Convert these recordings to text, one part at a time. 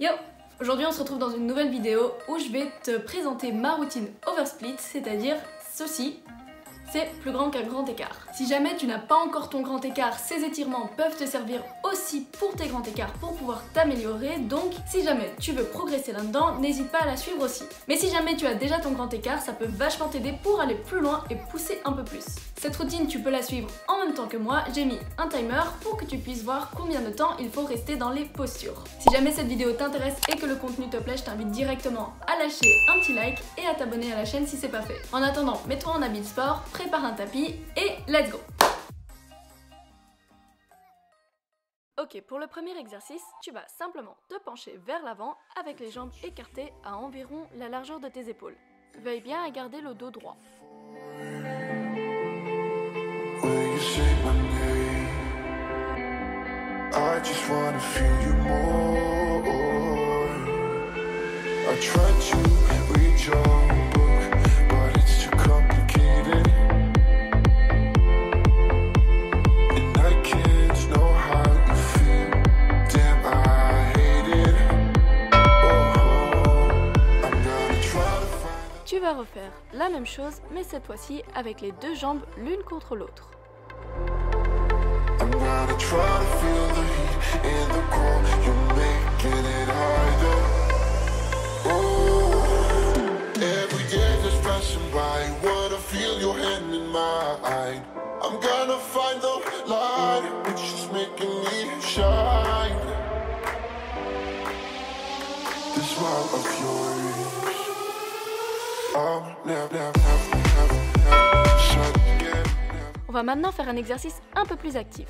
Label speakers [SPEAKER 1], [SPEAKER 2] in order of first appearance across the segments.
[SPEAKER 1] Yo! Aujourd'hui on se retrouve dans une nouvelle vidéo où je vais te présenter ma routine oversplit, c'est-à-dire ceci. C'est plus grand qu'un grand écart. Si jamais tu n'as pas encore ton grand écart, ces étirements peuvent te servir aussi pour tes grands écarts pour pouvoir t'améliorer. Donc si jamais tu veux progresser là-dedans, n'hésite pas à la suivre aussi. Mais si jamais tu as déjà ton grand écart, ça peut vachement t'aider pour aller plus loin et pousser un peu plus. Cette routine, tu peux la suivre en même temps que moi. J'ai mis un timer pour que tu puisses voir combien de temps il faut rester dans les postures. Si jamais cette vidéo t'intéresse et que le contenu te plaît, je t'invite directement à lâcher un petit like et à t'abonner à la chaîne si c'est pas fait. En attendant, mets-toi en habit de sport, prépare un tapis et let's go! Ok, pour le premier exercice, tu vas simplement te pencher vers l'avant avec les jambes écartées à environ la largeur de tes épaules. Veille bien à garder le dos droit. I just wanna feel you more. I tried to read your book, but it's too complicated. And I can't know how you feel. Damn, I hate it. Oh, I'm gonna try to find. Tu vas refaire la même chose, mais cette fois-ci avec les deux jambes l'une contre l'autre. I'm gonna try to feel the heat in the cold. You're making it harder. Oh, every day just passing by. Wanna feel your hand in mine. I'm gonna find the light, which is making me shine. This smile of yours, I'll never shut again. On va maintenant faire un exercice un peu plus actif.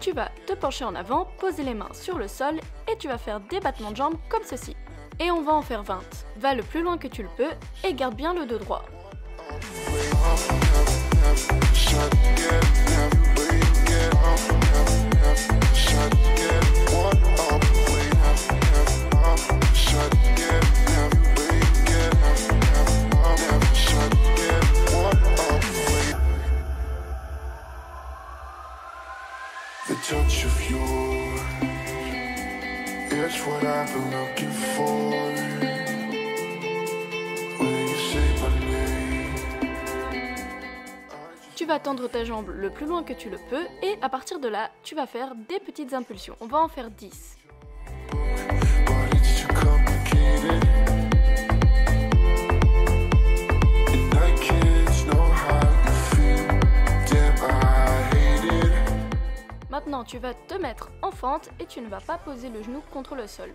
[SPEAKER 1] Tu vas te pencher en avant, poser les mains sur le sol et tu vas faire des battements de jambes comme ceci. Et on va en faire 20. Va le plus loin que tu le peux et garde bien le dos droit. The touch of yours is what I've been looking for. When you say my name. Tu vas tendre ta jambe le plus loin que tu le peux et à partir de là, tu vas faire des petites impulsions. On va en faire 10. Maintenant, tu vas te mettre en fente et tu ne vas pas poser le genou contre le sol.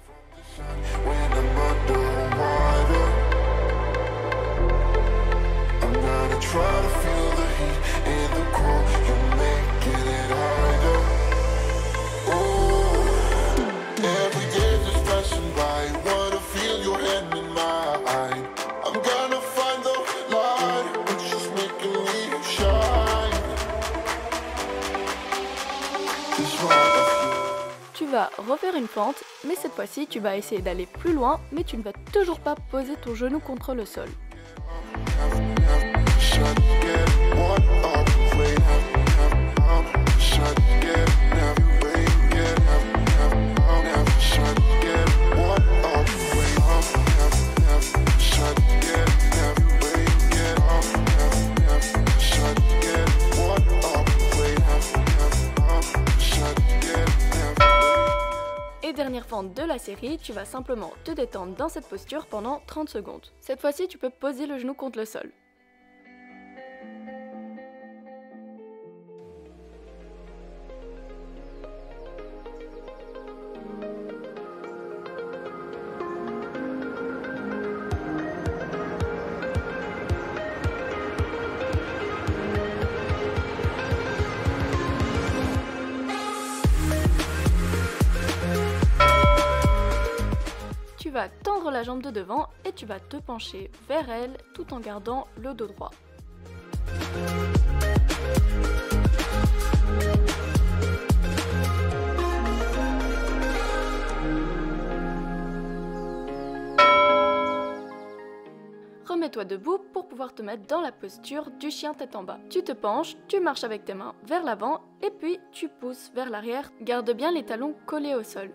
[SPEAKER 1] Tu vas refaire une fente, mais cette fois-ci tu vas essayer d'aller plus loin, mais tu ne vas toujours pas poser ton genou contre le sol. Dernière fente de la série, tu vas simplement te détendre dans cette posture pendant 30 secondes. Cette fois-ci, tu peux poser le genou contre le sol. Tu vas tendre la jambe de devant et tu vas te pencher vers elle tout en gardant le dos droit. Remets-toi debout pour pouvoir te mettre dans la posture du chien tête en bas. Tu te penches, tu marches avec tes mains vers l'avant et puis tu pousses vers l'arrière. Garde bien les talons collés au sol.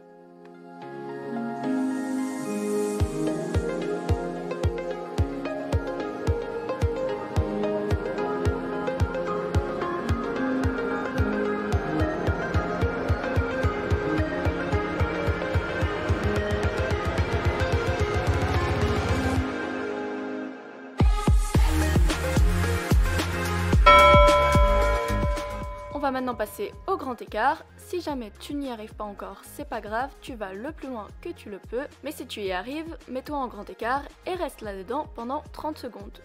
[SPEAKER 1] maintenant passer au grand écart. Si jamais tu n'y arrives pas encore, c'est pas grave, tu vas le plus loin que tu le peux. Mais si tu y arrives, mets-toi en grand écart et reste là-dedans pendant 30 secondes.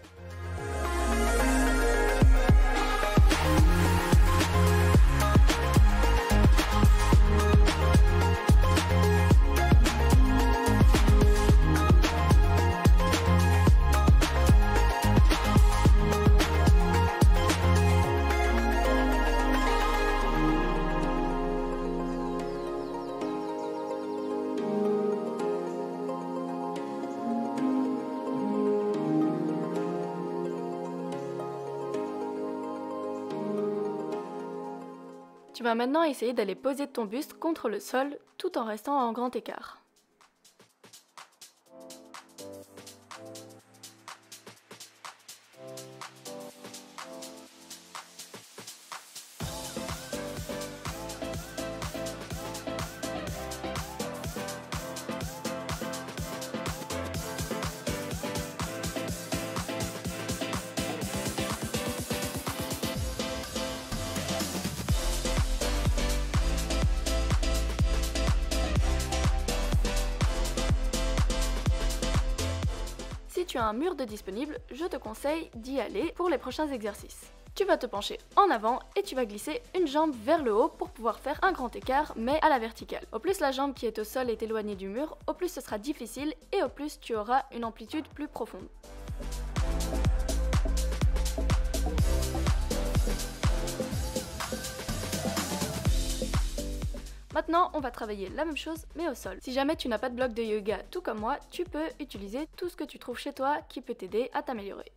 [SPEAKER 1] Tu vas maintenant essayer d'aller poser ton buste contre le sol tout en restant en grand écart. Si tu as un mur de disponible, je te conseille d'y aller pour les prochains exercices. Tu vas te pencher en avant et tu vas glisser une jambe vers le haut pour pouvoir faire un grand écart mais à la verticale. Au plus la jambe qui est au sol est éloignée du mur, au plus ce sera difficile et au plus tu auras une amplitude plus profonde. Maintenant, on va travailler la même chose mais au sol. Si jamais tu n'as pas de bloc de yoga tout comme moi, tu peux utiliser tout ce que tu trouves chez toi qui peut t'aider à t'améliorer.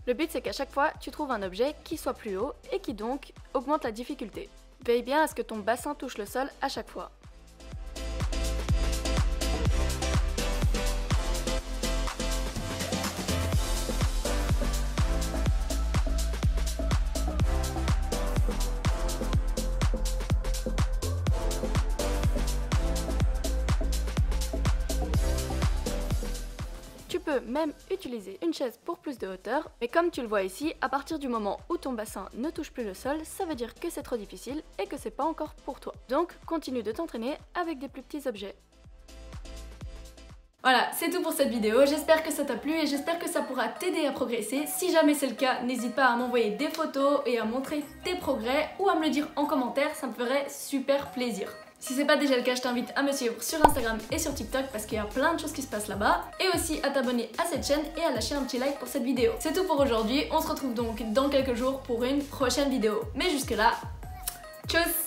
[SPEAKER 1] Le but c'est qu'à chaque fois, tu trouves un objet qui soit plus haut et qui donc augmente la difficulté. Veille bien à ce que ton bassin touche le sol à chaque fois. Tu peux même utiliser une chaise pour plus de hauteur, mais comme tu le vois ici, à partir du moment où ton bassin ne touche plus le sol, ça veut dire que c'est trop difficile et que c'est pas encore pour toi. Donc continue de t'entraîner avec des plus petits objets. Voilà, c'est tout pour cette vidéo, j'espère que ça t'a plu et j'espère que ça pourra t'aider à progresser. Si jamais c'est le cas, n'hésite pas à m'envoyer des photos et à montrer tes progrès ou à me le dire en commentaire, ça me ferait super plaisir. Si c'est pas déjà le cas, je t'invite à me suivre sur Instagram et sur TikTok parce qu'il y a plein de choses qui se passent là-bas. Et aussi à t'abonner à cette chaîne et à lâcher un petit like pour cette vidéo. C'est tout pour aujourd'hui, on se retrouve donc dans quelques jours pour une prochaine vidéo. Mais jusque là, tchuss!